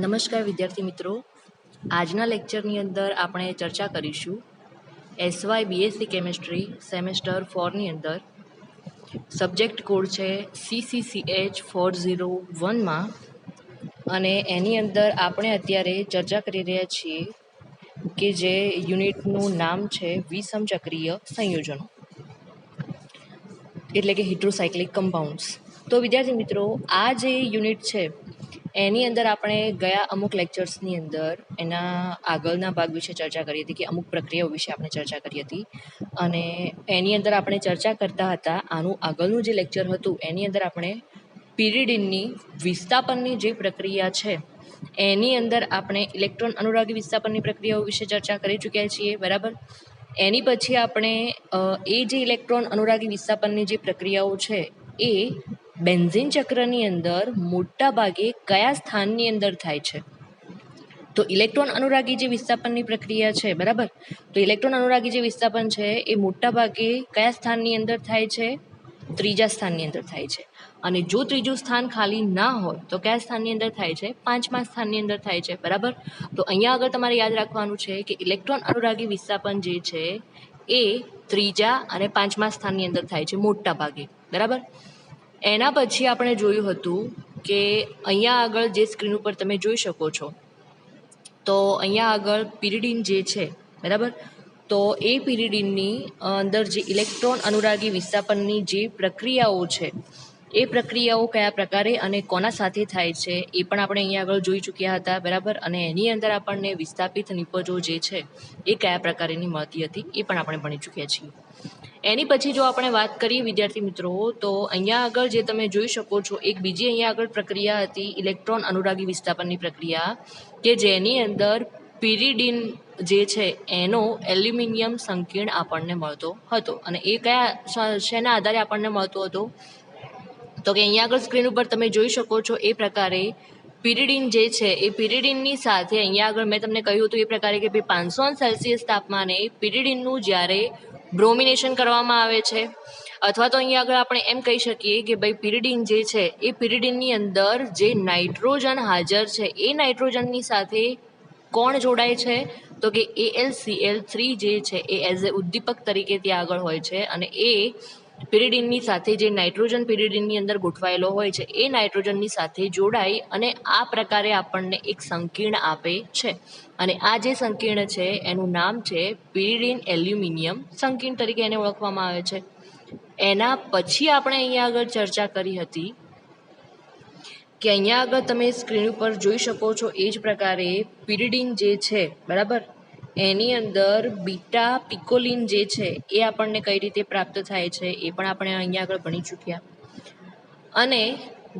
નમસ્કાર વિદ્યાર્થી મિત્રો, આજના લેક્ચરની અંદર આપણે ચર્ચા કરીશું એસવાય બીએસસી કેમિસ્ટ્રી સેમેસ્ટર 4ની અંદર સબ્જેક્ટ કોડ છે CCCH401માં અને એની અંદર આપણે અત્યારે ચર્ચા કરી રહ્યા છીએ કે જે યુનિટનું નામ છે વિષમચક્રીય સંયોજનો એટલે કે હિડ્રોસાયક્લિક કમ્પાઉન્ડ્સ। તો વિદ્યાર્થી મિત્રો, આ જે યુનિટ છે એની અંદર આપણે ગયા અમુક લેક્ચર્સની અંદર એના આગળના ભાગ વિશે ચર્ચા કરી હતી કે અમુક પ્રક્રિયાઓ વિશે આપણે ચર્ચા કરી હતી અને એની અંદર આપણે ચર્ચા કરતા હતા આનું આગળનું જે લેક્ચર હતું એની અંદર આપણે પિરિડિનની વિસ્થાપનની જે પ્રક્રિયા છે એની અંદર આપણે ઇલેક્ટ્રોન અનુરાગી વિસ્થાપનની પ્રક્રિયાઓ વિશે ચર્ચા કરી ચૂક્યા છીએ, બરાબર। એની પછી આપણે એ જે ઇલેક્ટ્રોન અનુરાગી વિસ્થાપનની જે પ્રક્રિયાઓ છે એ બેન્ઝીન ચક્રની અંદર મોટા ભાગે કયા સ્થાનની અંદર થાય છે? તો ઇલેક્ટ્રોન અનુરાગી જે વિસ્થાપનની પ્રક્રિયા છે, બરાબર, તો ઇલેક્ટ્રોન અનુરાગી જે વિસ્થાપન છે એ મોટા ભાગે કયા સ્થાનની અંદર થાય છે? ત્રીજા સ્થાનની અંદર થાય છે। અને જો ત્રીજું સ્થાન ખાલી ના હોય તો કયા સ્થાનની અંદર થાય છે? પાંચમા સ્થાનની અંદર થાય છે, બરાબર। તો અહીંયા આગળ તમારે યાદ રાખવાનું છે કે ઇલેક્ટ્રોન અનુરાગી વિસ્થાપન જે છે એ ત્રીજા અને પાંચમા સ્થાનની અંદર થાય છે મોટા ભાગે, બરાબર। એના પછી આપણે જોયું હતું કે અહીંયા આગળ જે સ્ક્રીન ઉપર તમે જોઈ શકો છો તો અહીંયા આગળ પિરિડિન જે છે, બરાબર, તો એ પિરિડિનની અંદર જે ઇલેક્ટ્રોન અનુરાગી વિસ્થાપનની જે પ્રક્રિયાઓ છે એ પ્રક્રિયાઓ કયા પ્રકારે અને કોના સાથે થાય છે એ પણ આપણે અહીંયા આગળ જોઈ ચૂક્યા હતા, બરાબર। અને એની અંદર આપણને વિસ્થાપિત નિપજો જે છે એ કયા પ્રકારની મળતી હતી એ પણ આપણે ભણી ચૂક્યા છીએ। એની પછી જો આપણે વાત કરીએ વિદ્યાર્થી મિત્રો, તો અહીંયા આગળ જે તમે જોઈ શકો છો એક બીજી અહીંયા આગળ પ્રક્રિયા હતી ઇલેક્ટ્રોન અનુરાગી વિસ્થાપનની પ્રક્રિયા કે જેની અંદર પિરિડિન જે છે એનો એલ્યુમિનિયમ સંકીર્ણ આપણને મળતો હતો અને એ કયા શેના આધારે આપણને મળતો હતો? તો કે અહીંયા આગળ સ્ક્રીન ઉપર તમે જોઈ શકો છો એ પ્રકારે પિરિડિન જે છે એ પિરિડિનની સાથે અહીંયા આગળ મેં તમને કહ્યું હતું એ પ્રકારે કે ભાઈ 500 તાપમાને પિરિડિનનું જ્યારે બ્રોમિનેશન કરવામાં આવે છે અથવા તો અહીંયા આગળ આપણે એમ કહી શકીએ કે ભાઈ પિરિડિન જે છે એ પિરિડિનની અંદર જે નાઇટ્રોજન હાજર છે એ નાઇટ્રોજનની સાથે કોણ જોડાય છે? તો કે AlCl3 જે છે એ એઝ એ ઉદ્દીપક તરીકે ત્યાં આગળ હોય છે અને એ પિરિડિનની સાથે જે નાઇટ્રોજન પિરિડિનની અંદર ગોઠવાયેલો હોય છે એ નાઇટ્રોજનની સાથે જોડાઈ અને આ પ્રકારે આપણને એક સંકીર્ણ આપે છે અને આ જે સંકીર્ણ છે એનું નામ છે પિરિડિન એલ્યુમિનિયમ સંકીર્ણ તરીકે એને ઓળખવામાં આવે છે। એના પછી આપણે અહીંયા આગળ ચર્ચા કરી હતી કે અહીંયા આગળ તમે સ્ક્રીન ઉપર જોઈ શકો છો એ જ પ્રકારે પિરિડિન જે છે, બરાબર, એની અંદર બીટા પિકોલિન જે છે એ આપણને કઈ રીતે પ્રાપ્ત થાય છે એ પણ આપણે અહીંયા આગળ ભણી ચૂક્યા। અને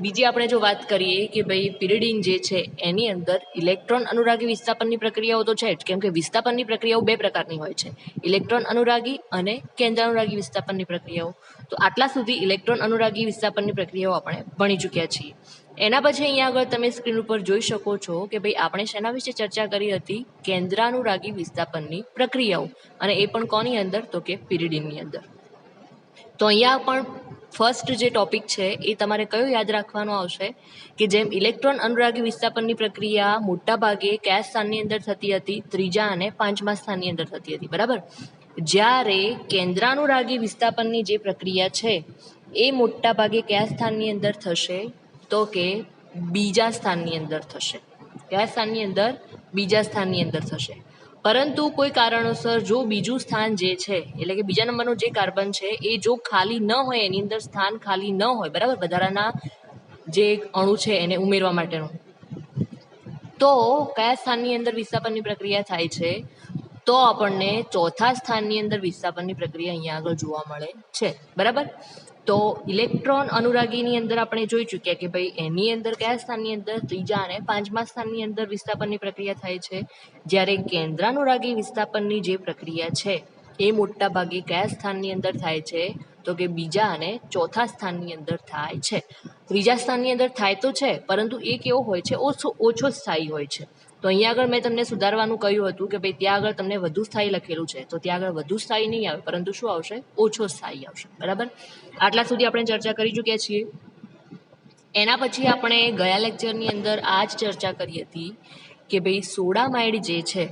બીજી આપણે જો વાત કરીએ કે ભાઈ પિરિડિન જે છે એની અંદર ઇલેક્ટ્રોન અનુરાગી વિસ્થાપનની પ્રક્રિયાઓ તો છે જ, કેમ કે વિસ્થાપનની પ્રક્રિયાઓ બે પ્રકારની હોય છે, ઇલેક્ટ્રોન અનુરાગી અને કેન્દ્ર અનુરાગી વિસ્થાપનની પ્રક્રિયાઓ। તો આટલા સુધી ઇલેક્ટ્રોન અનુરાગી વિસ્થાપનની પ્રક્રિયાઓ આપણે ભણી ચૂક્યા છીએ। એના પછી અહીંયા આગળ તમે સ્ક્રીન ઉપર જોઈ શકો છો કે ભાઈ આપણે શેના વિશે ચર્ચા કરી હતી? કેન્દ્રાનુરાગી વિસ્થાપનની પ્રક્રિયાઓ અને એ પણ કોની અંદર? તો કે પિરિડિનની અંદર। તો અહીંયા પણ ફર્સ્ટ જે ટોપિક છે એ તમારે કયો યાદ રાખવાનો આવશે કે જેમ ઇલેક્ટ્રોન અનુરાગી વિસ્થાપનની પ્રક્રિયા મોટા ભાગે કયા સ્થાનની અંદર થતી હતી? ત્રીજા અને પાંચમા સ્થાનની અંદર થતી હતી, બરાબર। જ્યારે કેન્દ્રાનુરાગી વિસ્થાપનની જે પ્રક્રિયા છે એ મોટા ભાગે કયા સ્થાનની અંદર થશે? તો કે બીજા સ્થાનની અંદર થશે। કયા સ્થાનની અંદર? બીજા સ્થાનની અંદર થશે। પરંતુ કોઈ કારણોસર જો બીજું સ્થાન જે છે એટલે કે બીજા નંબરનું જે કાર્બન છે એ જો ખાલી ન હોય, એની અંદર સ્થાન ખાલી ન હોય, બરાબર, વધારાના જે અણુ છે એને ઉમેરવા માટેનું, તો કયા સ્થાનની અંદર વિસ્થાપનની પ્રક્રિયા થાય છે? તો આપણને ચોથા સ્થાનની અંદર વિસ્થાપનની પ્રક્રિયા અહીંયા આગળ જોવા મળે છે, બરાબર। તો ઇલેક્ટ્રોન અનુરાગીની અંદર આપણે જોઈ ચૂક્યા કે ભાઈ એની અંદર કયા સ્થાનની અંદર? ત્રીજા અને પાંચમા સ્થાનની અંદર વિસ્થાપનની પ્રક્રિયા થાય છે। જ્યારે કેન્દ્રાનુરાગી વિસ્થાપનની જે પ્રક્રિયા છે એ મોટા ભાગે કયા સ્થાનની અંદર થાય છે? તો કે બીજા અને ચોથા સ્થાનની અંદર થાય છે। ત્રીજા સ્થાનની અંદર થાય તો છે પરંતુ એ કેવો હોય છે? ઓછો સ્થાયી હોય છે। તો અહીંયા આગળ મેં તમને સુધારવાનું કહ્યું હતું કે ભાઈ ત્યાં આગળ તમને વધુ સ્થાયી લખેલું છે, તો ત્યાં આગળ વધુ સ્થાયી નહીં આવે પરંતુ શું આવશે? ઓછો સ્થાયી આવશે, બરાબર। આટલા સુધી આપણે ચર્ચા કરી ચૂક્યા છીએ। એના પછી આપણે ગયા લેક્ચરની અંદર આ જ ચર્ચા કરી હતી કે ભાઈ સોડામાઇડ જે છે,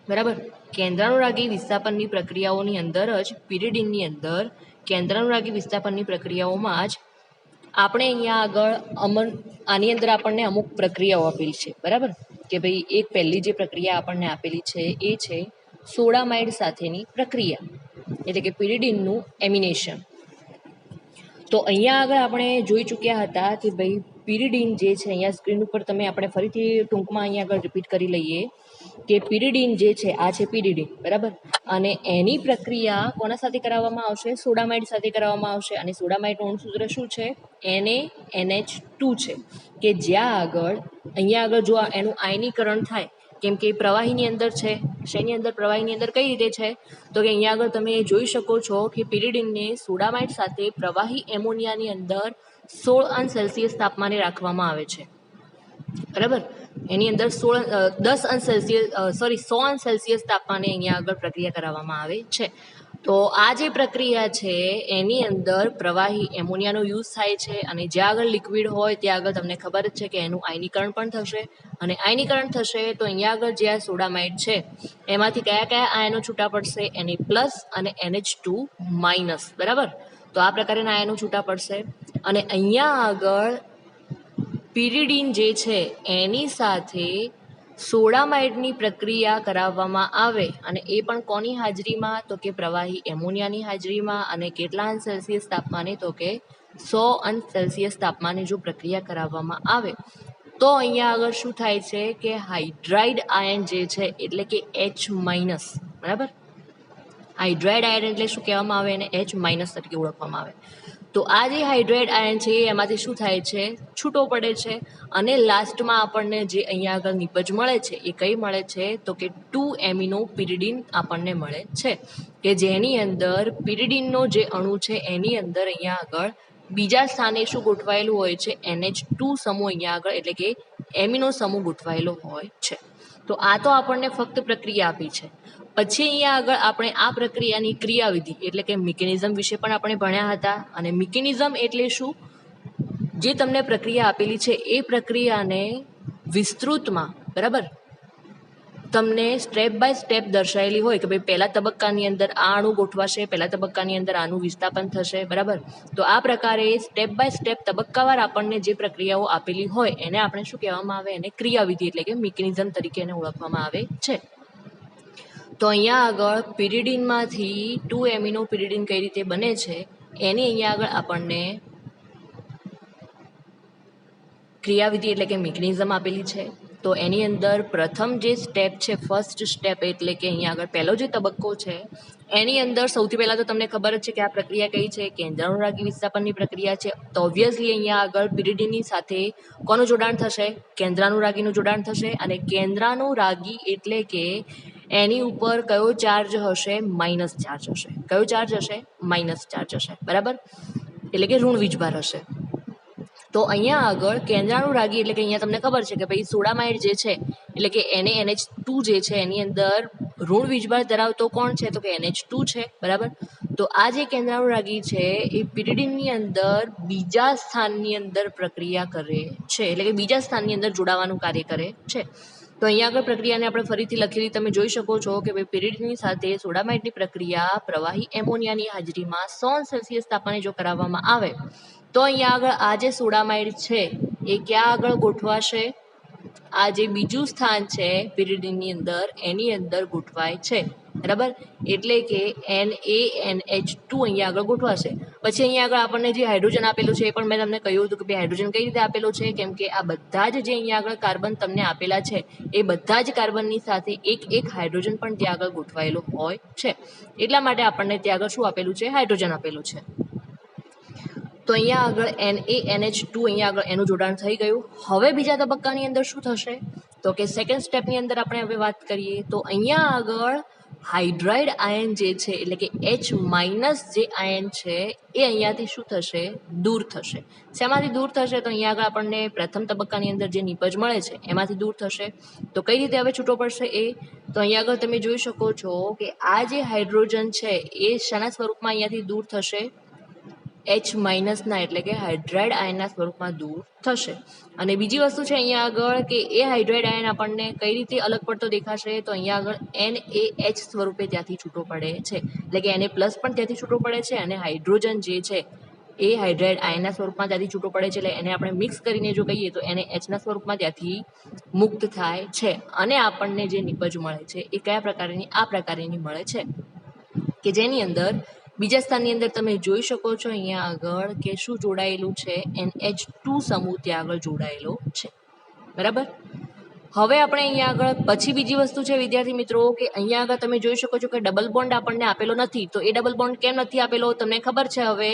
બરાબર, કેન્દ્રાનુરાગી વિસ્થાપનની પ્રક્રિયાઓની અંદર જ પિરિડિનની અંદર કેન્દ્રાનુરાગી વિસ્થાપનની પ્રક્રિયાઓમાં જ આપણે અહીંયા આગળ આની અંદર આપણને અમુક પ્રક્રિયાઓ આપેલી છે, બરાબર, કે ભાઈ એક પહેલી જે પ્રક્રિયા આપણને આપેલી છે એ છે સોડામાઇડ સાથેની પ્રક્રિયા, એટલે કે પિરિડિનનું એમિનેશન. તો અહીંયા આગળ આપણે જોઈ ચૂક્યા હતા કે ભાઈ પિરિડિન જે છે, અહીંયા સ્ક્રીન ઉપર તમે આપણે ફરીથી ટૂંકમાં અહીંયા આગળ રિપીટ કરી લઈએ કે પિરિડિન જે છે આ છે પિરિડિન, બરાબર, અને એની પ્રક્રિયા કોના સાથે કરાવવામાં આવશે? સોડામાઇડ સાથે કરાવવામાં આવશે. અને સોડામાઇડનું અણુસૂત્ર શું છે? NaNH2 છે, કે જ્યાં આગળ અહીંયા આગળ જો એનું આયનીકરણ થાય, કેમ કે પ્રવાહીની અંદર છે, શેની અંદર? પ્રવાહીની અંદર કઈ રીતે છે? તો કે અહીંયા આગળ તમે જોઈ શકો છો કે પિરિડિનને સોડામાઇડ સાથે પ્રવાહી એમોનિયાની અંદર 16°C તાપમાને રાખવામાં આવે છે, બરાબર. એની અંદર 100°C તાપમાને અહીંયા આગળ પ્રક્રિયા કરાવવામાં આવે છે. તો આ જે પ્રક્રિયા છે એની અંદર પ્રવાહી એમોનિયાનો યુઝ થાય છે, અને જ્યાં આગળ લિક્વિડ હોય ત્યાં આગળ તમને ખબર જ છે કે એનું આયનીકરણ પણ થશે, અને આયનીકરણ થશે તો અહીંયા આગળ જે આ સોડામાઇડ છે એમાંથી કયા કયા આયનો છૂટા પડશે? Na+ અને NH2-, બરાબર. તો આ પ્રકારના આયનો છૂટા પડશે, અને અહીંયા આગળ પિરિડિન જે છે એની સાથે સોડામાઇડની પ્રક્રિયા કરાવવામાં આવે, અને એ પણ કોની હાજરીમાં? તો કે પ્રવાહી એમોનિયાની હાજરીમાં, અને કેટલા અંશ સેલ્સિયસ તાપમાને? તો કે 100°C તાપમાને જો પ્રક્રિયા કરાવવામાં આવે તો અહીંયા આગળ શું થાય છે કે હાઇડ્રાઇડ આયન જે છે, એટલે કે H-, બરાબર. હાઇડ્રાઇડ આયન એટલે શું કહેવામાં આવે? એને H- તરીકે ઓળખવામાં આવે. તો આ જે હાઇડ્રાઇડ આયન છે એમાંથી શું થાય છે? છૂટો પડે છે, અને લાસ્ટમાં આપણને જે અહીંયા આગળ નિપજ મળે છે એ કઈ મળે છે? તો કે 2-એમિનો પિરિડિન આપણને મળે છે, કે જેની અંદર પિરિડિનનો જે અણુ છે એની અંદર અહીંયા આગળ બીજા સ્થાને શું ગોઠવાયેલું હોય છે? NH2 સમૂહ અહીંયા આગળ, એટલે કે એમિનો સમૂહ ગોઠવાયેલો હોય છે. તો આ તો આપણને ફક્ત પ્રક્રિયા આપી છે. પછી અહીંયા આગળ આપણે આ પ્રક્રિયાની ક્રિયાવિધિ એટલે કે મિકેનિઝમ વિશે પણ આપણે ભણ્યા હતા. અને મિકેનિઝમ એટલે શું? જે તમને પ્રક્રિયા આપેલી છે એ પ્રક્રિયાને વિસ્તૃતમાં, બરાબર, તમને સ્ટેપ બાય સ્ટેપ દર્શાવેલી હોય કે ભાઈ પહેલા તબક્કાની અંદર આ અણુ ગોઠવાશે, પહેલા તબક્કાની અંદર આનું વિસ્થાપન થશે, બરાબર. તો આ પ્રકારે સ્ટેપ બાય સ્ટેપ તબક્કાવાર આપણને જે પ્રક્રિયાઓ આપેલી હોય એને આપણે શું કહેવામાં આવે? એને ક્રિયાવિધિ એટલે કે મિકેનિઝમ તરીકે એને ઓળખવામાં આવે છે. તો અહીંયા આગળ પિરિડિનમાંથી 2-એમિનો પિરિડિન કઈ રીતે બને છે એની અહીંયા આગળ આપણને ક્રિયાવિધિ એટલે કે મિકેનિઝમ આપેલી છે. તો એની અંદર પ્રથમ જે સ્ટેપ છે, ફર્સ્ટ સ્ટેપ, એટલે કે અહીંયા આગળ પહેલો જે તબક્કો છે એની અંદર સૌથી પહેલાં તો તમને ખબર જ છે કે આ પ્રક્રિયા કઈ છે? કેન્દ્રાનુરાગી વિસ્થાપનની પ્રક્રિયા છે. તો ઓબ્વિયસલી અહીંયા આગળ પિરિડિનની સાથે કોનું જોડાણ થશે? કેન્દ્રાનુરાગીનું જોડાણ થશે, અને કેન્દ્રાનુરાગી એટલે કે એની ઉપર કયો ચાર્જ હશે? માઇનસ ચાર્જ હશે. કયો ચાર્જ હશે? માઇનસ ચાર્જ હશે, બરાબર, એટલે કે ઋણ વીજભાર હશે. તો અહીંયા આગળ કેન્દ્રાનુરાગી એટલે કે અહીંયા તમને ખબર છે કે ભાઈ સોડામાઇડ જે છે એટલે કે NaNH2 જે છે એની અંદર ઋણ વીજભાર ધરાવતો કોણ છે? તો કે NH2 છે, બરાબર. તો આ જે કેન્દ્રાનુરાગી છે એ પિરિડિનની અંદર બીજા સ્થાનની અંદર પ્રક્રિયા કરે છે, એટલે કે બીજા સ્થાનની અંદર જોડાવાનું કાર્ય કરે છે. તો અહીંયા આગળ પ્રક્રિયાને આપણે ફરીથી લખેલી તમે જોઈ શકો છો કે ભાઈ પિરિડિનની સાથે સોડામાઇડની પ્રક્રિયા પ્રવાહી એમોનિયાની હાજરીમાં 100°C તાપમાને જો કરાવવામાં આવે તો અહીંયા આગળ આ જે સોડામાઇડ છે એ ક્યાં આગળ ગોઠવાશે? આ જે બીજું સ્થાન છે પિરિડિનની અંદર એની અંદર ગોઠવાય છે, બરાબર, એટલે કે NaNH2 અહીંયા આગળ ગોઠવાશે. પછી અહીંયા આગળ આપણને જે હાઇડ્રોજન આપેલું છે એ પણ મેં તમને કહ્યું હતું કે ભાઈ હાઇડ્રોજન કઈ રીતે આપેલું છે, કેમ કે આ બધા જ જે અહીંયા આગળ કાર્બન તમને આપેલા છે એ બધા જ કાર્બનની સાથે એક એક હાઇડ્રોજન પણ ત્યાં આગળ ગોઠવાયેલો હોય છે, એટલા માટે આપણને ત્યાં આગળ શું આપેલું છે? હાઇડ્રોજન આપેલું છે. તો અહીંયા આગળ NaNH2 અહીંયા આગળ એનું જોડાણ થઈ ગયું. હવે બીજા તબક્કાની અંદર શું થશે? તો કે સેકન્ડ સ્ટેપની અંદર આપણે હવે વાત કરીએ તો અહીંયા આગળ હાઇડ્રાઇડ આયન જે છે એટલે કે H- જે આયન છે એ અહીંયાથી શું થશે? દૂર થશે. શેમાંથી દૂર થશે? તો અહીંયા આગળ આપણને પ્રથમ તબક્કાની અંદર જે નિપજ મળે છે એમાંથી દૂર થશે. તો કઈ રીતે હવે છૂટો પડશે એ? તો અહીંયા આગળ તમે જોઈ શકો છો કે આ જે હાઇડ્રોજન છે એ શાના સ્વરૂપમાં અહીંયાથી દૂર થશે? H માઇનસના એટલે કે હાઇડ્રાઇડ આયનના સ્વરૂપમાં દૂર થશે. અને બીજી વસ્તુ છે અહીંયા આગળ કે એ હાઇડ્રાઇડ આયન આપણને કઈ રીતે અલગ પડતો દેખાશે, તો અહીંયા આગળ NaH સ્વરૂપે ત્યાંથી છૂટો પડે છે, એટલે કે Na પ્લસ પણ ત્યાંથી છૂટો પડે છે અને હાઇડ્રોજન જે છે એ હાઇડ્રાઇડ આયનના સ્વરૂપમાં ત્યાંથી છૂટો પડે છે, એટલે એને આપણે મિક્સ કરીને જો કહીએ તો NaHના સ્વરૂપમાં ત્યાંથી મુક્ત થાય છે. અને આપણને જે નિપજ મળે છે એ કયા પ્રકારની, આ પ્રકારની મળે છે કે જેની અંદર બીજા સ્થાનની અંદર તમે જોઈ શકો છો અહીંયા આગળ કે શું જોડાયેલું છે, NH2 સમૂહ ત્યાં આગળ જોડાયેલો છે. બરાબર. હવે આપણે અહીંયા આગળ પછી બીજી વસ્તુ છે વિદ્યાર્થી મિત્રો કે અહીંયા આગળ તમે જોઈ શકો છો કે ડબલ બોન્ડ આપણને આપેલો નથી. તો એ ડબલ બોન્ડ કેમ નથી આપેલો તમને ખબર છે હવે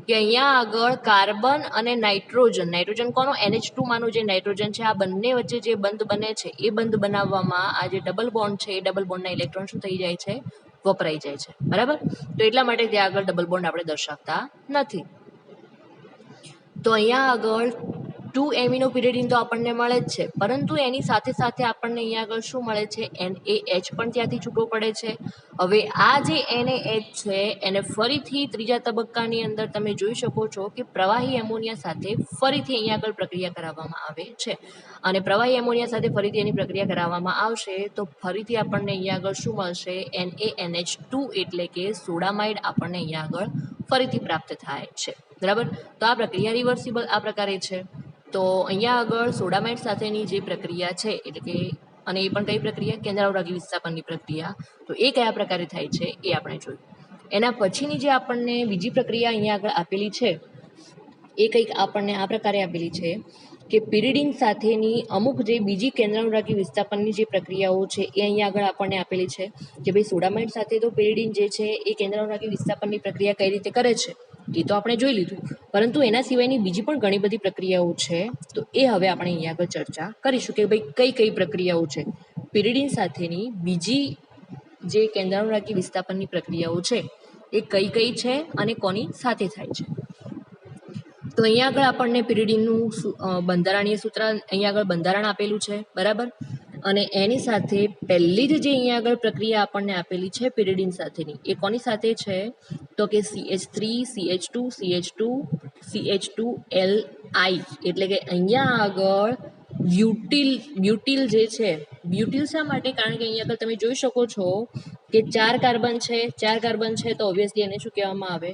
કે અહીંયા આગળ કાર્બન અને નાઇટ્રોજન કોનો, NH2 માનું જે નાઇટ્રોજન છે, આ બંને વચ્ચે જે બંધ બને છે એ બંધ બનાવવામાં આ જે ડબલ બોન્ડ છે એ ડબલ બોન્ડના ઇલેક્ટ્રોન શું થઈ જાય છે, વપરાઈ જાય છે. બરાબર. તો એટલા માટે ત્યાં આગળ ડબલ બોન્ડ આપણે દર્શાવતા નથી. તો અહીંયા આગળ 2 એમિનો પિરિડિન તો આપણને મળે જ છે, પરંતુ એની સાથે સાથે આપણને અહીંયા આગળ શું મળે છે, NaH પણ ત્યાંથી છૂટો પડે છે. હવે આ જે NaH છે એને ફરીથી ત્રીજા તબક્કાની અંદર તમે જોઈ શકો છો કે પ્રવાહી એમોનિયા સાથે ફરીથી અહીંયા આગળ પ્રક્રિયા કરાવવામાં આવે છે. અને પ્રવાહી એમોનિયા સાથે ફરીથી એની પ્રક્રિયા કરાવવામાં આવશે તો ફરીથી આપણને અહીંયા આગળ શું મળશે, NaNH2 એટલે કે સોડામાઇડ આપણને અહીંયા આગળ ફરીથી પ્રાપ્ત થાય છે. બરાબર. તો આ પ્રક્રિયા રિવર્સિબલ આ પ્રકારે છે. તો અહીંયા આગળ સોડામાઇડ સાથેની જે પ્રક્રિયા છે એટલે કે, અને એ પણ કઈ પ્રક્રિયા, કેંદ્રાનુરાગી વિસ્થાપનની પ્રક્રિયા, તો એ કયા પ્રકારે થાય છે એ આપણે જોયું. એના પછીની જે આપણને બીજી પ્રક્રિયા અહીંયા આગળ આપેલી છે એ કંઈક આપણને આ પ્રકારે આપેલી છે કે પિરિડિન સાથેની અમુક જે બીજી કેંદ્રાનુરાગી વિસ્થાપનની જે પ્રક્રિયાઓ છે એ અહીંયા આગળ આપણને આપેલી છે કે ભાઈ સોડામાઇડ સાથે તો પિરિડિન જે છે એ કેંદ્રાનુરાગી વિસ્થાપનની પ્રક્રિયા કઈ રીતે કરે છે એ તો આપણે જોઈ લીધું, પરંતુ એના સિવાયની બીજી પણ ઘણી બધી પ્રક્રિયાઓ છે. તો એ હવે આપણે અહીંયા આગળ ચર્ચા કરીશું કે ભાઈ કઈ કઈ પ્રક્રિયાઓ છે, પિરિડિન સાથેની બીજી જે કેંદ્રાનુરાગી વિસ્થાપનની પ્રક્રિયાઓ છે એ કઈ કઈ છે અને કોની સાથે થાય છે. તો અહીંયા આગળ આપણને પિરિડિનનું બંધારણીય સૂત્ર, અહીંયા આગળ બંધારણ આપેલું છે. બરાબર. અને એની સાથે પહેલી જ જે અહીંયા આગળ પ્રક્રિયા આપણને આપેલી છે પિરિડિન સાથેની, એ કોની સાથે છે તો કે CH3 CH2 CH2 CH2Li, એટલે કે અહીંયા આગળ બ્યુટિલ જે છે, બ્યુટિલ શા માટે, કારણ કે અહીંયા આગળ તમે જોઈ શકો છો કે 4 કાર્બન છે તો ઓબ્વિયસલી એને શું કહેવામાં આવે,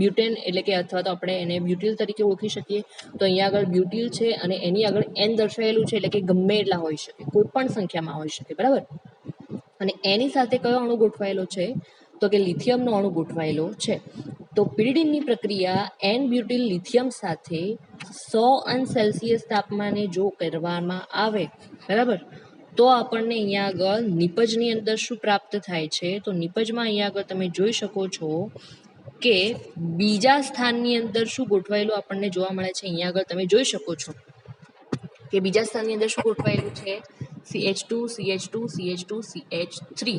બ્યુટેન, એટલે કે અથવા તો આપણે એને બ્યુટિલ તરીકે ઓળખી શકીએ. તો અહીંયા આગળ બ્યુટિલ છે અને એની આગળ N દર્શાવેલું છે, એટલે કે ગમે એટલા હોઈ શકે, કોઈ પણ સંખ્યામાં હોઈ શકે. બરાબર. અને એની સાથે કયો અણુ ગોઠવાયેલો છે તો કે લિથિયમનો અણુ ગોઠવાયેલો છે. તો પિરિડિનની પ્રક્રિયા N બ્યુટિલ લિથિયમ સાથે 100°C તાપમાને જો કરવામાં આવે, બરાબર, તો આપણને અહીંયા આગળ નિપજની અંદર શું પ્રાપ્ત થાય છે, તો નિપજમાં અહીંયા આગળ તમે જોઈ શકો છો કે બીજા સ્થાનની અંદર શું ગોઠવાયેલું આપણને જોવા મળે છે. અહીંયા આગળ તમે જોઈ શકો છો કે બીજા સ્થાનની અંદર શું ગોઠવાયેલું છે, CH2 CH2 CH2 CH3,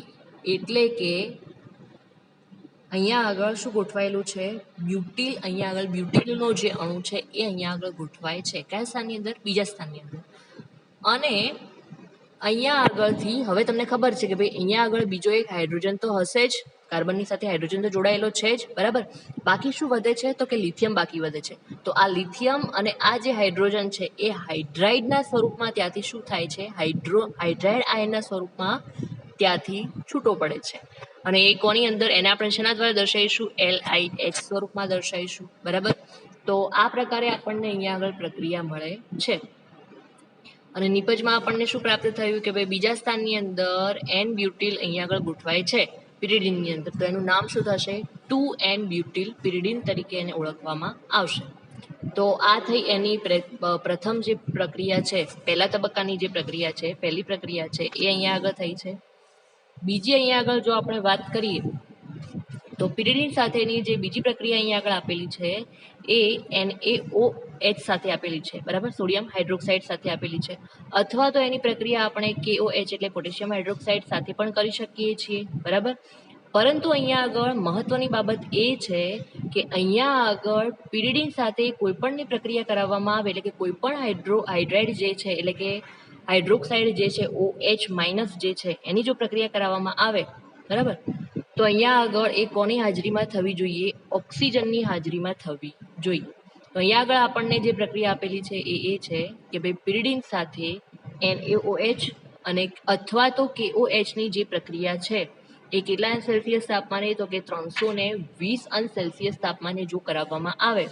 એટલે કે અહીંયા આગળ શું ગોઠવાયેલું છે, બ્યુટિલ. અહીંયા આગળ બ્યુટિલનો જે અણુ છે એ અહીંયા આગળ ગોઠવાય છે. કયા સ્થાનની અંદર, બીજા સ્થાનની અંદર. અને અહીંયા આગળથી હવે તમને ખબર છે કે ભાઈ અહીંયા આગળ બીજો એક હાઇડ્રોજન તો હશે જ, કાર્બનની સાથે હાઇડ્રોજન તો જોડાયેલો છે જ. બરાબર. બાકી શું વધે છે તો કે લિથિયમ બાકી વધે છે. તો આ લિથિયમ અને આ જે હાઇડ્રોજન છે એ હાઇડ્રાઇડના સ્વરૂપમાં ત્યાંથી શું થાય છે, હાઇડ્રાઇડ આયનના સ્વરૂપમાં ત્યાંથી છૂટો પડે છે. અને એ કોની અંદર, એને આપણે શેના દ્વારા દર્શાવીશું, LiH સ્વરૂપમાં દર્શાવીશું. બરાબર. તો આ પ્રકારે આપણને અહીંયા આગળ પ્રક્રિયા મળે છે. અને નિપજમાં આપણને શું પ્રાપ્ત થયું કે ભાઈ બીજા સ્થાનની અંદર N બ્યુટિલ અહીંયા આગળ ગોઠવાય છે પિરિડિનની અંદર, તો એનું નામ શું થશે, 2N બ્યુટિલ પિરિડિન તરીકે એને ઓળખવામાં આવશે. તો આ થઈ એની પ્રથમ જે પ્રક્રિયા છે, પહેલા તબક્કાની જે પ્રક્રિયા છે, પહેલી પ્રક્રિયા છે એ અહીંયા આગળ થઈ છે. બીજી અહીંયા આગળ જો આપણે વાત કરીએ તો પિરિડિન સાથેની જે બીજી પ્રક્રિયા અહીંયા આગળ આપેલી છે એ NaOH સાથે આપેલી છે. બરાબર. સોડિયમ હાઇડ્રોક્સાઇડ સાથે આપેલી છે. અથવા તો એની પ્રક્રિયા આપણે KOH એટલે પોટેશિયમ હાઇડ્રોક્સાઇડ સાથે પણ કરી શકીએ છીએ. બરાબર. પરંતુ અહીંયા આગળ મહત્વની બાબત એ છે કે અહીંયા આગળ પિરિડિન સાથે કોઈપણની પ્રક્રિયા કરાવવામાં આવે, એટલે કે કોઈ પણ હાઇડ્રાઇડ જે છે, એટલે કે હાઇડ્રોક્સાઇડ જે છે OH- જે છે એની જો પ્રક્રિયા કરાવવામાં આવે, બરાબર, તો અહીંયા આગળ એ કોની હાજરીમાં થવી જોઈએ? ઓક્સિજનની હાજરીમાં થવી જોઈએ. તો અહીંયા આગળ આપણને જે પ્રક્રિયા આપેલી છે એ છે કે ભાઈ પિરિડિન સાથે NaOH અને અથવા તો KOH ની જે પ્રક્રિયા છે એ કેટલા સેલ્સિયસ તાપમાને? તો કે 320 તાપમાને જો કરાવવામાં આવે,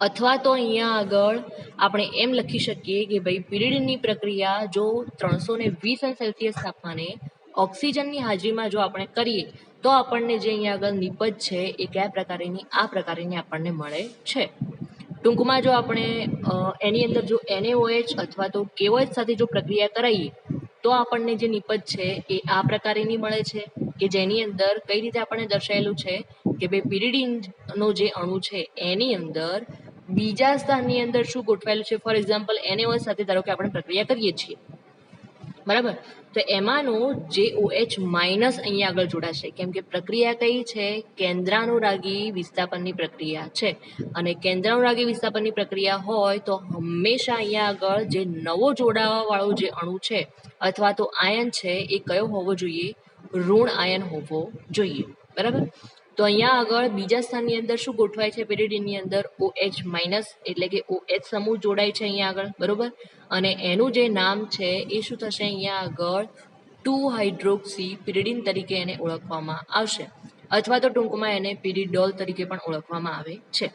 અથવા તો અહીંયા આગળ આપણે એમ લખી શકીએ કે ભાઈ પિરિડિનની પ્રક્રિયા જો 320 તાપમાને ઓક્સિજનની હાજરીમાં જો આપણે કરીએ તો આપણને જે અહીંયા આગળ નિપજ છે એ કયા પ્રકારની? આ પ્રકારની આપણને મળે છે. ટૂંકમાં જો આપણે એની અંદર જો NaOH અથવા તો KOH સાથે જો પ્રક્રિયા કરાવીએ તો આપણને જે નિપજ છે એ આ પ્રકારની મળે છે, કે જેની અંદર કઈ રીતે આપણને દર્શાવેલું છે કે ભાઈ પિરિડિનનો જે અણુ છે એની અંદર બીજા સ્થાનની અંદર શું ગોઠવાયેલું છે? ફોર એક્ઝામ્પલ NaOH સાથે ધારો કે આપણે પ્રક્રિયા કરીએ છીએ, બરાબર, તો એમાંનો જે OH માઇનસ અહીંયા આગળ જોડાશે, કેમ કે પ્રક્રિયા કઈ છે? કેન્દ્રાનુરાગી વિસ્થાપનની પ્રક્રિયા છે. અને કેન્દ્રાનુરાગી વિસ્થાપનની પ્રક્રિયા હોય તો હંમેશા અહીંયા આગળ જે નવો જોડાવા વાળો જે અણુ છે અથવા તો આયન છે એ કયો હોવો જોઈએ? ઋણ આયન હોવો જોઈએ, બરાબર. તો અહીંયા આગળ બીજા સ્થાનની અંદર શું ગોઠવાય છે? પિરિડિનની અંદર OH માઇનસ એટલે કે OH સમૂહ જોડાય છે અહીંયા આગળ, બરોબર. અને એનું જે નામ છે એ શું થશે? અહીંયા આગળ 2 હાઇડ્રોક્સી પિરિડિન તરીકે એને ઓળખવામાં આવશે, અથવા તો ટૂંકમાં એને પિરિડોલ તરીકે પણ ઓળખવામાં આવે છે.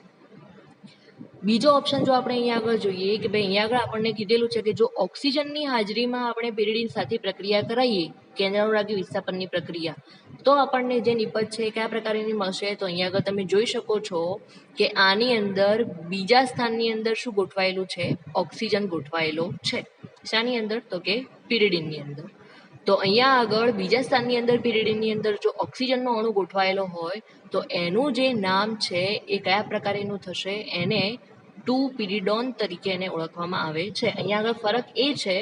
બીજો ઓપ્શન જો આપણે અહીંયા આગળ જોઈએ કે ભાઈ અહીંયા આગળ આપણને કીધેલું છે કે જો ઓક્સિજનની હાજરીમાં આપણે પિરિડિન સાથે પ્રક્રિયા કરાવીએ, કેન્દ્રાનુરાગી વિસ્થાપનની પ્રક્રિયા, તો આપણને જે નિપજ છે કયા પ્રકારની મળશે? તો અહીંયા આગળ તમે જોઈ શકો છો કે આની અંદર બીજા સ્થાનની અંદર શું ગોઠવાયેલું છે? ઓક્સિજન ગોઠવાયેલો છે. શાની અંદર? તો કે પિરિડિનની અંદર. તો અહીંયા આગળ બીજા સ્થાનની અંદર પિરિડિનની અંદર જો ઓક્સિજનનો અણુ ગોઠવાયેલો હોય તો એનું જે નામ છે એ કયા પ્રકારનું થશે? એને 2 પિરિડોન તરીકે એને ઓળખવામાં આવે છે. અહીંયા આગળ ફરક એ છે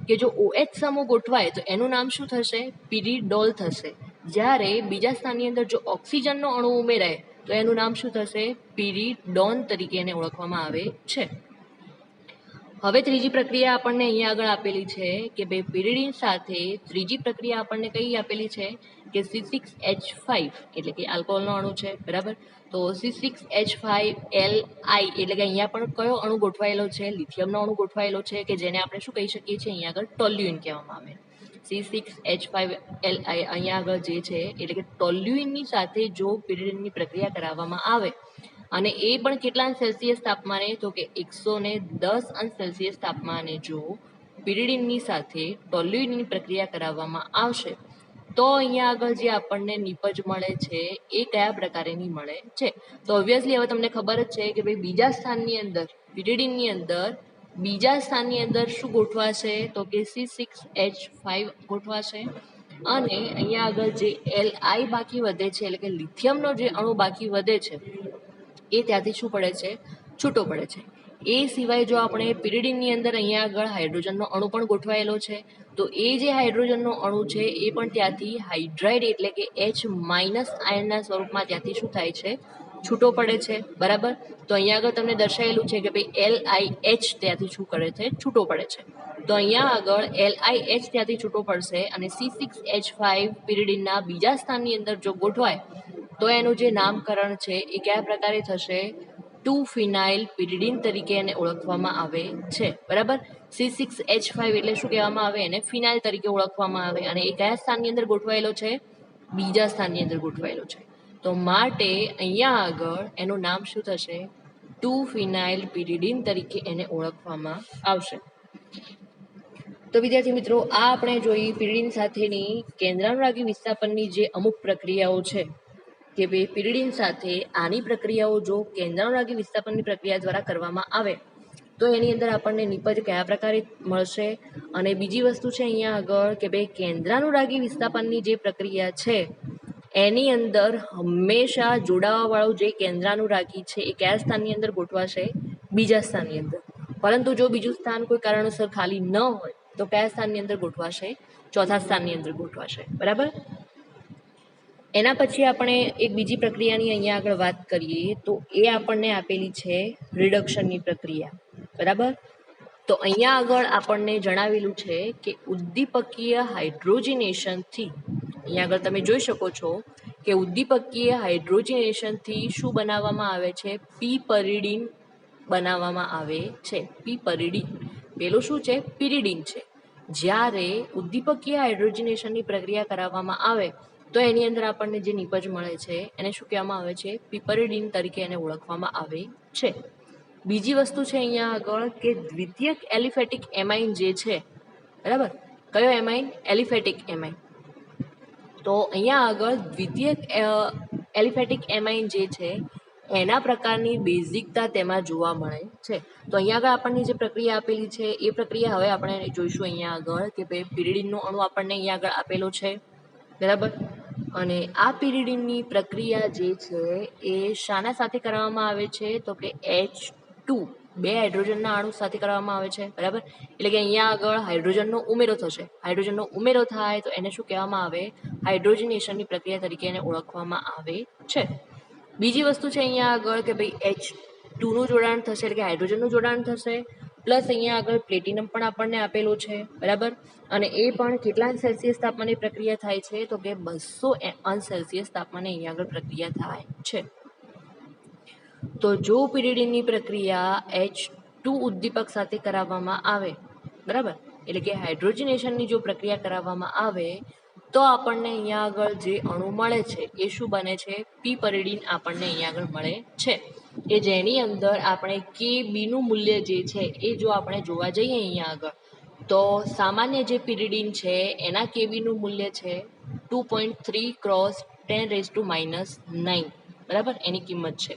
કે જો OH સમૂહ ગોઠવાય તો એનું નામ શું થશે? પિરિડોલ થશે. જ્યારે બીજા સ્થાનની અંદર જો ઓક્સિજનનો અણુ ઉમેરાય તો એનું નામ શું થશે? પિરિડોન તરીકે એને ઓળખવામાં આવે છે. હવે ત્રીજી પ્રક્રિયા આપણને અહીંયા આગળ આપેલી છે કે ભાઈ પિરિડિન સાથે ત્રીજી પ્રક્રિયા આપણને કઈ આપેલી છે કે C6H5 એટલે કે આલ્કોહોલનો અણુ છે, બરાબર. તો C6H5Li એટલે કે અહીંયા પણ કયો અણુ ગોઠવાયેલો છે? લિથિયમનો અણુ ગોઠવાયેલો છે, કે જેને આપણે શું કહી શકીએ છીએ? અહીંયા આગળ ટોલ્યુઇન કહેવામાં આવે. C6H5Li અહીંયા આગળ જે છે એટલે કે ટોલ્યુઇનની સાથે જો પિરિડિનની પ્રક્રિયા કરાવવામાં આવે અને એ પણ કેટલા સેલ્સિયસ તાપમાને? તો કે 110 તાપમાને જો પિરિડિનની સાથે ટોલ્યુઇનની પ્રક્રિયા કરાવવામાં આવશે તો અહીંયા આગળ જે આપણને નિપજ મળે છે એ કયા પ્રકારની મળે છે? તો ઓબ્વિયસલી હવે તમને ખબર જ છે કે ભાઈ બીજા સ્થાનની અંદર પિરિડિનની અંદર બીજા સ્થાનની અંદર શું ગોઠવાશે? તો કે C6H5 ગોઠવાશે. અને અહીંયા આગળ જે Li બાકી વધે છે એટલે કે લિથિયમનો જે અણુ બાકી વધે છે એ ત્યાંથી શું પડે છે? છૂટો પડે છે. એ સિવાય જો આપણે પિરિડિનની અંદર અહીંયા આગળ હાઇડ્રોજનનો અણુ પણ ગોઠવાયેલો છે તો એ જે હાઇડ્રોજનનો અણુ છે એ પણ ત્યાંથી હાઇડ્રાઇડ એટલે કે H માઇનસ આયનના સ્વરૂપમાં ત્યાંથી શું થાય છે? છૂટો પડે છે, બરાબર. તો અહીંયા આગળ તમને દર્શાવેલું છે કે ભાઈ LiH ત્યાંથી શું કરે છે? છૂટો પડે છે. તો અહીંયા આગળ LiH ત્યાંથી છૂટો પડશે અને C6H5 પિરિડિનના બીજા સ્થાનની અંદર જો ગોઠવાય તો એનું જે નામકરણ છે એ કયા પ્રકારે થશે? 2 ફિનાઇલ પિરિડિન તરીકે એને ઓળખવામાં આવે છે, બરાબર. C6H5 એટલે શું કહેવામાં આવે? એને ફિનાઇલ તરીકે ઓળખવામાં આવે. અને એ કયા સ્થાનની અંદર ગોઠવાયેલો છે? બીજા સ્થાનની અંદર ગોઠવાયેલો છે. તો માટે અહીંયા આગળ એનું નામ શું થશે? 2 ફિનાઇલ પિરિડિન તરીકે એને ઓળખવામાં આવશે. તો વિદ્યાર્થી મિત્રો, આ આપણે જોઈ પિરિડિન સાથેની કેન્દ્રાનુરાગી વિસ્થાપનની જે અમુક પ્રક્રિયાઓ છે કે ભાઈ પિરિડિન સાથે આની પ્રક્રિયાઓ જો કેન્દ્રાનુરાગી વિસ્થાપનની પ્રક્રિયા દ્વારા કરવામાં આવે તો એની અંદર આપણને નિપજ કયા પ્રકારે મળશે. અને બીજી વસ્તુ છે અહીંયા આગળ કે ભાઈ કેન્દ્રાનુરાગી વિસ્થાપનની જે પ્રક્રિયા છે એની અંદર હંમેશા જોડાવાવાળું જે કેન્દ્રાનુરાગી છે એ કયા સ્થાનની અંદર ગોઠવાશે? બીજા સ્થાનની અંદર. પરંતુ જો બીજું સ્થાન કોઈ કારણોસર ખાલી ન હોય તો કયા સ્થાનની અંદર ગોઠવાશે? ચોથા સ્થાનની અંદર ગોઠવાશે, બરાબર. એના પછી આપણે એક બીજી પ્રક્રિયાની અહીંયા આગળ વાત કરીએ તો એ આપણને આપેલી છે રિડક્શનની પ્રક્રિયા, બરાબર. તો અહીંયા આગળ આપણને જણાવેલું છે કે ઉદ્દીપકીય હાઇડ્રોજનેશનથી અહીંયા આગળ તમે જોઈ શકો છો કે ઉદ્દીપકીય હાઇડ્રોજનેશનથી શું બનાવવામાં આવે છે? પીપરિડીન બનાવવામાં આવે છે. પીપરિડીન પેલું શું છે? પિરિડીન છે. જ્યારે ઉદ્દીપકીય હાઇડ્રોજનેશનની પ્રક્રિયા કરાવવામાં આવે તો એની અંદર આપણને જે નિપજ મળે છે એને શું કહેવામાં આવે છે? પીપરિડીન તરીકે એને ઓળખવામાં આવે છે. બીજી વસ્તુ છે અહીંયા આગળ કે દ્વિતીયક એલિફેટિક એમાઇન જે છે, બરાબર, કયો એમાઇન? Aliphatic amine. તો અહીંયા આગળ દ્વિતીયક એલિફેટિક એમાઇન જે છે એના પ્રકારની બેઝિકતા તેમાં જોવા મળે છે. તો અહીંયા આગળ આપણને જે પ્રક્રિયા આપેલી છે એ પ્રક્રિયા હવે આપણે જોઈશું અહીંયા આગળ કે ભાઈ પિરિડીનનો અણુ આપણને અહીંયા આગળ આપેલો છે, બરાબર. અને આ પિરિડીનની પ્રક્રિયા જે છે એ શાના સાથે કરવામાં આવે છે? તો કે H2 બે હાઇડ્રોજનના અણુ સાથે કરવામાં આવે છે, બરાબર. એટલે કે અહીંયા આગળ હાઇડ્રોજનનો ઉમેરો થશે. હાઇડ્રોજનનો ઉમેરો થાય તો એને શું કહેવામાં આવે? હાઇડ્રોજનેશનની પ્રક્રિયા તરીકે એને ઓળખવામાં આવે છે. બીજી વસ્તુ છે અહીંયા આગળ કે ભાઈ H2 નું જોડાણ થશે, એટલે કે હાઇડ્રોજનનું જોડાણ થશે, પ્લસ અહીંયા આગળ પ્લેટિનમ પણ આપણને આપેલો છે, બરાબર. અને એ પણ કેટલા સેલ્સિયસ તાપમાને પ્રક્રિયા થાય છે? તો કે 200 સેલ્સિયસ તાપમાને અહીંયા આગળ પ્રક્રિયા થાય છે. તો જો પિરિડીનની પ્રક્રિયા H2 ઉદ્દીપક સાથે કરાવવામાં આવે, બરાબર, એટલે કે હાઇડ્રોજનેશનની જો પ્રક્રિયા કરાવવામાં આવે તો આપણને અહીંયા આગળ જે અણુ મળે છે એ શું બને છે? પીપરિડીન આપણને અહીંયા આગળ મળે છે. કે જેની અંદર આપણે Kb નું મૂલ્ય જે છે એ જો આપણે જોવા જઈએ અહીંયા આગળ તો સામાન્ય જે પિરિડીન છે એના Kb નું મૂલ્ય છે 2.3 × 10⁻⁹, બરાબર, એની કિંમત છે.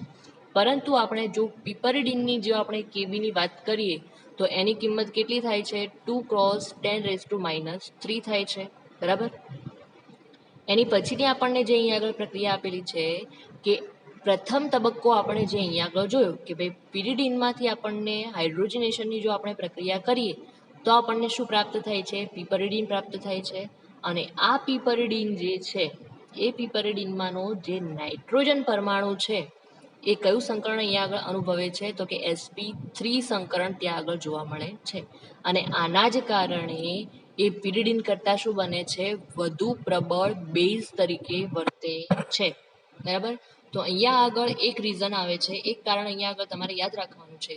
પરંતુ આપણે જો પીપરિડીનની જો આપણે Kb ની વાત કરીએ તો એની કિંમત કેટલી થાય છે? 2 × 10⁻³ થાય છે, બરાબર. એની પછીની આપણને જે અહીંયા આગળ પ્રક્રિયા આપેલી છે કે પ્રથમ તબક્કો આપણે જે અહીંયા આગળ જોયો કે ભાઈ પિરિડીનમાંથી આપણને હાઇડ્રોજનેશનની જો આપણે પ્રક્રિયા કરીએ તો આપણને શું પ્રાપ્ત થાય છે? પીપરિડીન પ્રાપ્ત થાય છે. અને આ પીપરિડીન જે છે એ પીપરિડીનમાંનો જે નાઇટ્રોજન પરમાણુ છે એ કયું સંકરણ અહીંયા આગળ અનુભવે છે? તો કે sp3 સંકરણ ત્યાં આગળ જોવા મળે છે. અને આના જ કારણે એ પિરિડીન કરતાં શું બને છે? વધુ પ્રબળ બેઝ તરીકે વર્તે છે, બરાબર. તો અહીંયા આગળ એક રીઝન આવે છે, એક કારણ અહીંયા આગળ તમારે યાદ રાખવાનું છે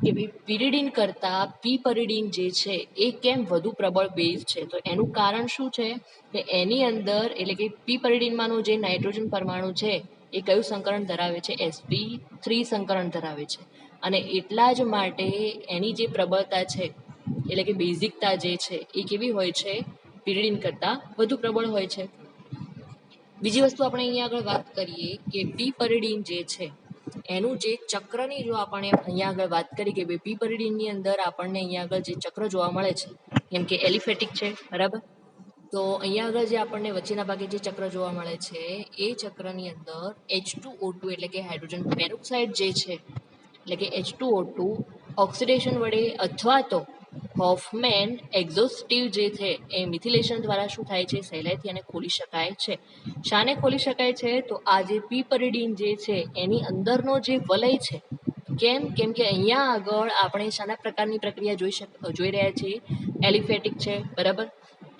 કે ભાઈ પિરિડીન કરતાં પીપરિડીન જે છે એ કેમ વધુ પ્રબળ બેઝ છે? તો એનું કારણ શું છે કે એની અંદર એટલે કે પીપરિડીનમાંનો જે નાઇટ્રોજન પરમાણુ છે એ કયું સંકરણ ધરાવે છે? sp3 સંકરણ ધરાવે છે. અને એટલા જ માટે એની જે પ્રબળતા છે એટલે કે બેઝિકતા જે છે એ કેવી હોય છે? પિરિડીન કરતાં વધુ પ્રબળ હોય છે. બીજી વસ્તુ આપણે અહીંયા આગળ વાત કરીએ કે પીપરિડીન જે છે એનું જે ચક્રની જો આપણે અહીંયા આગળ વાત કરીએ કે ભાઈ પીપરિડીનની અંદર આપણને અહીંયા આગળ જે ચક્ર જોવા મળે છે જેમ કે એલિફેટિક છે, બરાબર. તો અહીંયા આગળ જે આપણને વચ્ચેના ભાગે જે ચક્ર જોવા મળે છે એ ચક્રની અંદર H2O2 એટલે કે હાઇડ્રોજન પેરોક્સાઇડ જે છે એટલે કે H2O2 ઓક્સિડેશન વડે અથવા તો હોફમેન એક્ઝોસ્ટિવ જે છે એ મિથિલેશન દ્વારા શું થાય છે? સહેલાઈથી એને ખોલી શકાય છે. શાને ખોલી શકાય છે? તો આ જે પીપરિડીન જે છે એની અંદરનો જે વલય છે, કેમ કે અહીંયા આગળ આપણે શાના પ્રકારની પ્રક્રિયા જોઈ રહ્યા છીએ? એલિફેટિક છે, બરાબર.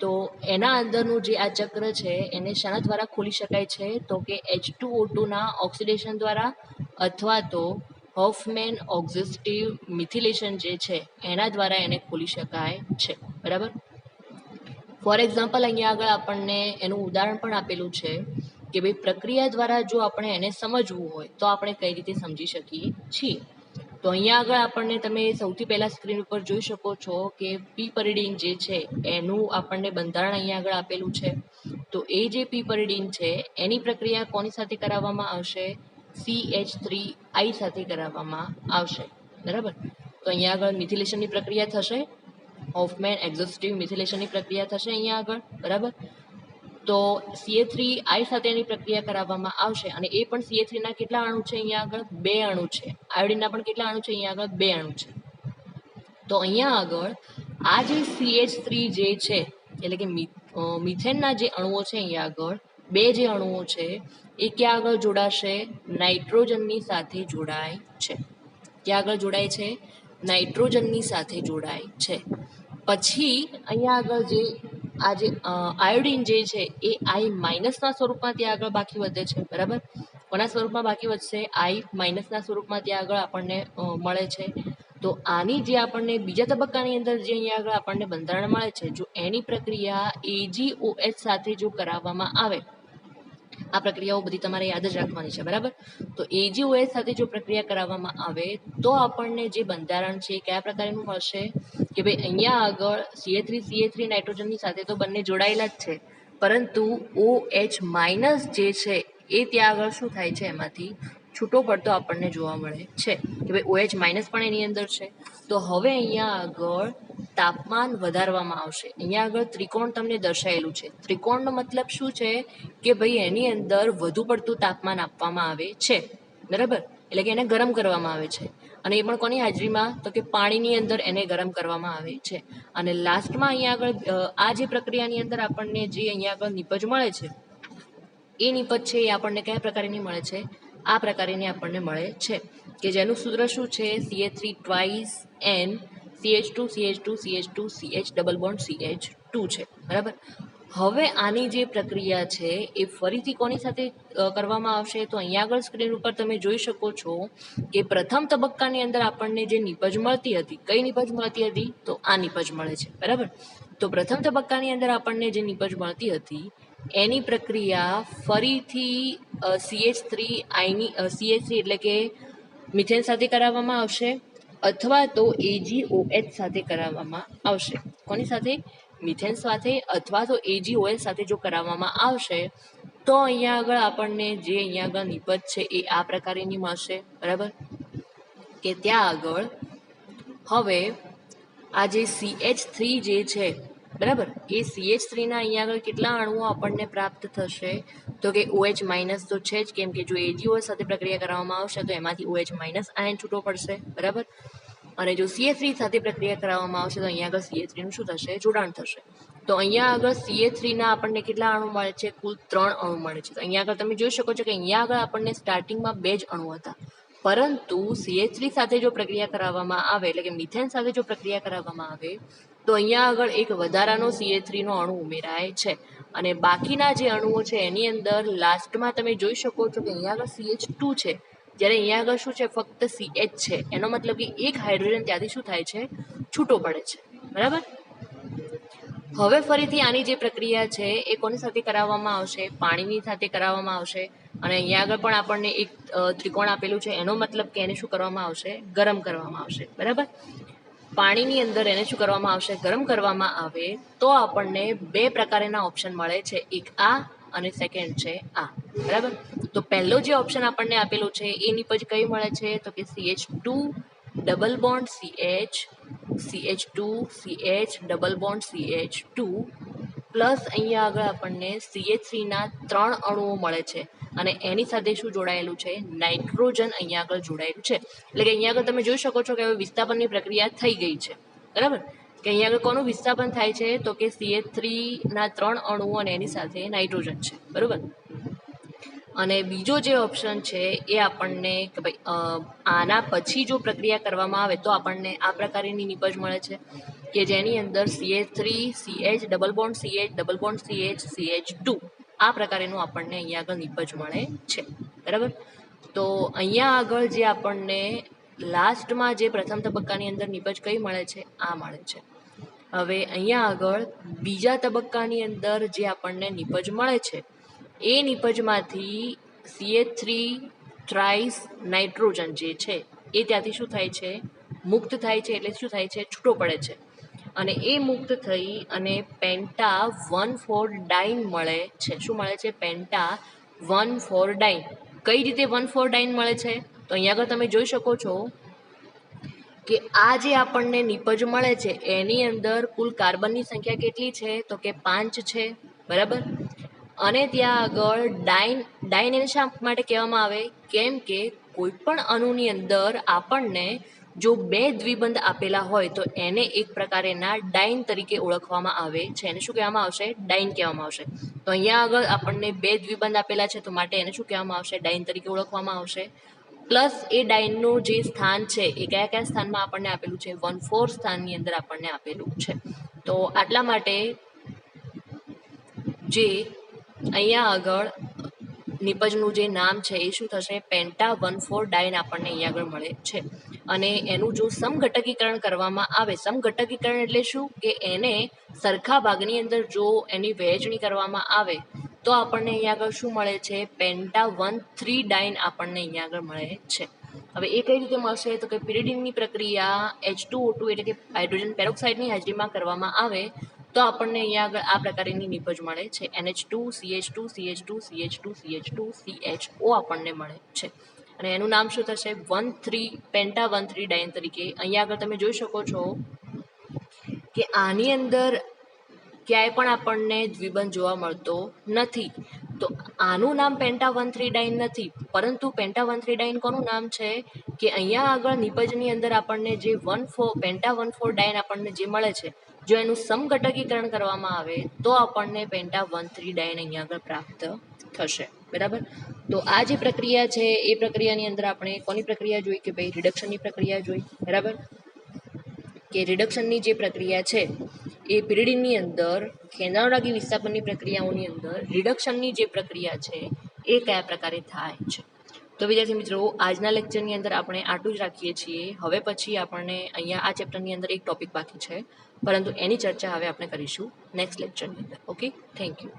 તો એના અંદરનું જે આ ચક્ર છે એને શાના દ્વારા ખોલી શકાય છે? તો કે H2O2 ના ઓક્સિડેશન દ્વારા અથવા તો હોફમેન ઓક્ઝિસ્ટિવ મિથિલેશન જે છે એના દ્વારા એને ખોલી શકાય છે, બરાબર. ફોર એક્ઝામ્પલ અહીંયા આગળ આપણને એનું ઉદાહરણ પણ આપેલું છે કે ભાઈ પ્રક્રિયા દ્વારા જો આપણે એને સમજવું હોય તો આપણે કઈ રીતે સમજી શકીએ છીએ. તો અહીંયા આગળ આપણને તમે સૌથી પહેલા સ્ક્રીન ઉપર જોઈ શકો છો કે પીપરિડીન જે છે એનું આપણને બંધારણ અહીંયા આગળ આપેલું છે. તો એ જે પીપરિડીન છે એની પ્રક્રિયા કોની સાથે કરાવવામાં આવશે? CH3I સાથે કરાવવામાં આવશે, બરાબર. તો અહીંયા આગળ મિથિલેશનની પ્રક્રિયા થશે, હોફમેન એક્ઝોસ્ટિવ મિથિલેશનની પ્રક્રિયા થશે અહીંયા આગળ, બરાબર. તો CH3I સાથે એની પ્રક્રિયા કરાવવામાં આવશે અને એ પણ CH3 ના કેટલા અણુ છે? અહીંયા આગળ 2 અણુ છે. આયોડિનના પણ કેટલા અણુ છે? અહીંયા આગળ 2 અણુ છે. તો અહીંયા આગળ આ જે CH3 જે છે એટલે કે મિથેનના જે અણુઓ છે અહીંયા આગળ 2 જે અણુઓ છે એ ક્યાં આગળ જોડાશે? નાઇટ્રોજનની સાથે જોડાય છે. ક્યાં આગળ જોડાય છે? નાઇટ્રોજનની સાથે જોડાય છે. પછી અહીંયા આગળ જે આ જે આયોડિન જે છે એ આઈ માઇનસના સ્વરૂપમાં ત્યાં આગળ બાકી વધે છે, બરાબર. કોના સ્વરૂપમાં બાકી વધશે? આઈ માઇનસના સ્વરૂપમાં ત્યાં આગળ આપણને મળે છે. તો આની જે આપણને બીજા તબક્કાની અંદર જે અહીંયા આગળ આપણને બંધારણ મળે છે, જો એની પ્રક્રિયા AgOH સાથે જો કરાવવામાં આવે, આ પ્રક્રિયાઓ બધી તમારે યાદ જ રાખવાની છે, બરાબર. તો AgOH સાથે જો પ્રક્રિયા કરાવવામાં આવે તો આપણને જે બંધારણ છે કયા પ્રકારનું મળશે કે ભાઈ અહીંયા આગળ CH3 નાઇટ્રોજનની સાથે તો બંને જોડાયેલા જ છે, પરંતુ OH માઇનસ જે છે એ ત્યાં આગળ શું થાય છે, એમાંથી છૂટો પડતો આપણને જોવા મળે છે કે ભાઈ OH માઇનસ પણ એની અંદર છે. તો હવે અહીંયા આગળ તાપમાન વધારવામાં આવશે. અહીંયા આગળ ત્રિકોણ તમને દર્શાવેલું છે. ત્રિકોણનો મતલબ શું છે કે ભાઈ એની અંદર વધુ પડતું તાપમાન આપવામાં આવે છે, બરાબર. એટલે કે એને ગરમ કરવામાં આવે છે, અને એ પણ કોની હાજરીમાં? તો કે પાણીની અંદર એને ગરમ કરવામાં આવે છે. અને લાસ્ટમાં અહીંયા આગળ આ જે પ્રક્રિયાની અંદર આપણને જે અહીંયા આગળ નિપજ મળે છે, એ નિપજ છે એ આપણને કયા પ્રકારની મળે છે? આ પ્રકારની આપણને મળે છે કે જેનું સૂત્ર શું છે? CH3 twice N CH2 CH2 CH2 CH double bond CH2 છે, બરાબર. હવે આની જે પ્રક્રિયા છે એ ફરીથી કોની સાથે કરવામાં આવશે? તો અહીંયા આગળ સ્ક્રીન ઉપર તમે જોઈ શકો છો કે પ્રથમ તબક્કાની અંદર આપણને જે નિપજ મળતી હતી, કઈ નિપજ મળતી હતી? તો આ નિપજ મળે છે, બરાબર. તો પ્રથમ તબક્કાની અંદર આપણને જે નિપજ મળતી હતી એની પ્રક્રિયા ફરીથી CH3 એટલે કે મિથેન સાથે કરાવવામાં આવશે, અથવા તો AgOH સાથે કરાવવામાં આવશે. કોની સાથે? મિથેન સાથે અથવા તો AgOH સાથે જો કરાવવામાં આવશે તો અહીંયા આગળ આપણને જે અહીંયા આગળ નિપજ છે એ આ પ્રકારની મળશે, બરાબર. કે ત્યાં આગળ હવે આ જે CH3 જે છે, બરાબર, એ CH3 ના અહીંયા આગળ કેટલા અણુઓ આપણને પ્રાપ્ત થશે? તો કે OH માઇનસ તો છે જ, કેમ કે જો AgOH સાથે પ્રક્રિયા કરવામાં આવશે તો એમાંથી OH માઇનસ આયન છૂટો પડશે, બરાબર. અને જો CH3 સાથે પ્રક્રિયા કરવામાં આવશે તો અહીંયા આગળ CH3 નું શું થશે? જોડાણ થશે. તો અહીંયા આગળ CH3 ના આપણને કેટલા અણુ મળે છે? કુલ 3 અણુ મળે છે. તો અહીંયા આગળ તમે જોઈ શકો છો કે અહીંયા આગળ આપણને સ્ટાર્ટિંગમાં 2 જ અણુ હતા, પરંતુ CH3 સાથે જો પ્રક્રિયા કરાવવામાં આવે, એટલે કે મિથેન સાથે જો પ્રક્રિયા કરાવવામાં આવે તો અહીંયા આગળ એક વધારાનો CH3 નો અણુ ઉમેરાય છે, અને બાકીના જે અણુઓ છે એની અંદર લાસ્ટમાં તમે જોઈ શકો છો કે અહીંયા આગળ CH2 છે, જ્યારે અહીંયા આગળ શું છે? ફક્ત CH છે. એનો મતલબ કે એક હાઇડ્રોજન ત્યાંથી શું થાય છે? છૂટો પડે છે, બરાબર. હવે ફરીથી આની જે પ્રક્રિયા છે એ કોની સાથે કરાવવામાં આવશે? પાણીની સાથે કરાવવામાં આવશે. અને અહીંયા આગળ પણ આપણને એક ત્રિકોણ આપેલું છે, એનો મતલબ કે એને શું કરવામાં આવશે? ગરમ કરવામાં આવશે, બરાબર. પાણીની અંદર એને શું કરવામાં આવશે? ગરમ કરવામાં આવે તો આપણને 2 પ્રકારના ઓપ્શન મળે છે, એક આ અને સેકન્ડ છે આ, બરાબર. તો પહેલો જે ઓપ્શન આપણને આપેલો છે એ નિપજ કઈ મળે છે? તો કે CH2 double bond CH CH2 CH double bond CH2 plus અહીંયા આગળ આપણને CH3 ના 3 અણુઓ મળે છે, અને એની સાથે શું જોડાયેલું છે? નાઇટ્રોજન અહીંયા આગળ જોડાયેલું છે. એટલે કે અહીંયા આગળ તમે જોઈ શકો છો કે હવે વિસ્થાપનની પ્રક્રિયા થઈ ગઈ છે, બરાબર. કે અહીંયા આગળ કોનું વિસ્થાપન થાય છે? તો કે CH3 ના 3 અણુઓ અને એની સાથે નાઇટ્રોજન છે, બરાબર. અને બીજો જે ઓપ્શન છે એ આપણને કે ભાઈ આના પછી જો પ્રક્રિયા કરવામાં આવે તો આપણને આ પ્રકારની નિપજ મળે છે કે જેની અંદર CH3 CH double bond CH double bond CH CH2 આ પ્રકારનું આપણને અહીંયા આગળ નિપજ મળે છે, બરાબર. તો અહીંયા આગળ જે આપણને લાસ્ટમાં જે પ્રથમ તબક્કાની અંદર નિપજ કઈ મળે છે? આ મળે છે. હવે અહીંયા આગળ બીજા તબક્કાની અંદર જે આપણને નિપજ મળે છે એ નિપજમાંથી CH3 ટ્રાઇસ નાઇટ્રોજન જે છે એ ત્યાંથી શું થાય છે? મુક્ત થાય છે. એટલે શું થાય છે? છૂટો પડે છે. અને એ મુક્ત થઈ અને પેન્ટા 1,4 ડાઇન મળે છે. શું મળે છે? પેન્ટા 1,4 ડાઇન. કઈ રીતે 1,4 ડાઇન મળે છે? તો અહીંયા આગળ તમે જોઈ શકો છો કે આ જે આપણને નિપજ મળે છે એની અંદર કુલ કાર્બનની સંખ્યા કેટલી છે? તો કે 5 છે, બરાબર. અને ત્યાં આગળ ડાઇન એને શા માટે કહેવામાં આવે? કેમ કે કોઈ પણ અણુની અંદર આપણને જો 2 દ્વિબંધ આપેલા હોય તો એને એક પ્રકારના ડાઇન તરીકે ઓળખવામાં આવે છે. એને શું કહેવામાં આવશે? ડાઇન કહેવામાં આવશે. તો અહીંયા આગળ આપણને 2 દ્વિબંધ આપેલા છે તો માટે એને શું કહેવામાં આવશે? ડાઇન તરીકે ઓળખવામાં આવશે. પ્લસ એ ડાઇનનું જે સ્થાન છે એ કયા કયા સ્થાનમાં આપણને આપેલું છે? 1,4 સ્થાનની અંદર આપણને આપેલું છે. તો આટલા માટે જે અહીંયા આગળ નિપજનું જે નામ છે એ શું થશે, પેન્ટા 1,4 ડાયન આપણને અહીંયા આગળ મળે છે. અને એનું જો સમઘટકીકરણ કરવામાં આવે, સમઘટકીકરણ એટલે શું કે એને સરખા ભાગની અંદર જો એની વહેંચણી કરવામાં આવે તો આપણને અહીંયા આગળ શું મળે છે, પેન્ટા 1,3 ડાયન આપણને અહીંયા આગળ મળે છે. હવે એ કઈ રીતે મળશે, તો કે પિરિડિનની પ્રક્રિયા H2O2 એટલે કે હાઇડ્રોજન પેરોક્સાઇડની હાજરીમાં કરવામાં આવે તો આપણને અહીંયા આગળ આ પ્રકારની નિપજ મળે છે, NH2 CH2 CH2 CH2 CH2 CHO આપણને મળે છે. અને એનું નામ શું થશે, પેન્ટા 1,3 ડાયન તરીકે. અહીંયા આગળ તમે જોઈ શકો છો કે આની અંદર ક્યાંય પણ આપણને દ્વિબંધ જોવા મળતો નથી. તો આનું નામ પેન્ટા 1,3 ડાયન નથી, પરંતુ પેન્ટા 1,3 ડાયન કોનું નામ છે કે અહીંયા આગળ નિપજની અંદર આપણને જે પેન્ટા 1,4 ડાયન આપણને જે મળે છે, જો એનું સમઘટકીકરણ કરવામાં આવે તો આપણને પેન્ટા 1,3 ડાયન અહીંયા આગળ પ્રાપ્ત થશે. બરાબર. તો આ જે પ્રક્રિયા છે એ પ્રક્રિયાની અંદર આપણે કોની પ્રક્રિયા જોઈ કે ભાઈ રિડક્શનની પ્રક્રિયા જોઈ. બરાબર, કે રિડક્શનની જે પ્રક્રિયા છે એ પિરિડિનની અંદર કેન્દ્રાનુરાગી વિસ્થાપનની પ્રક્રિયાઓની અંદર રિડક્શનની જે પ્રક્રિયા છે એ કયા પ્રકારે થાય છે. તો વિદ્યાર્થી મિત્રો, આજના લેક્ચરની અંદર આપણે આટલું જ રાખીએ છીએ. હવે પછી આપણને અહીંયા આ ચેપ્ટરની અંદર એક ટોપિક બાકી છે, પરંતુ એની ચર્ચા હવે આપણે કરીશું નેક્સ્ટ લેક્ચરની અંદર. Okay, thank you.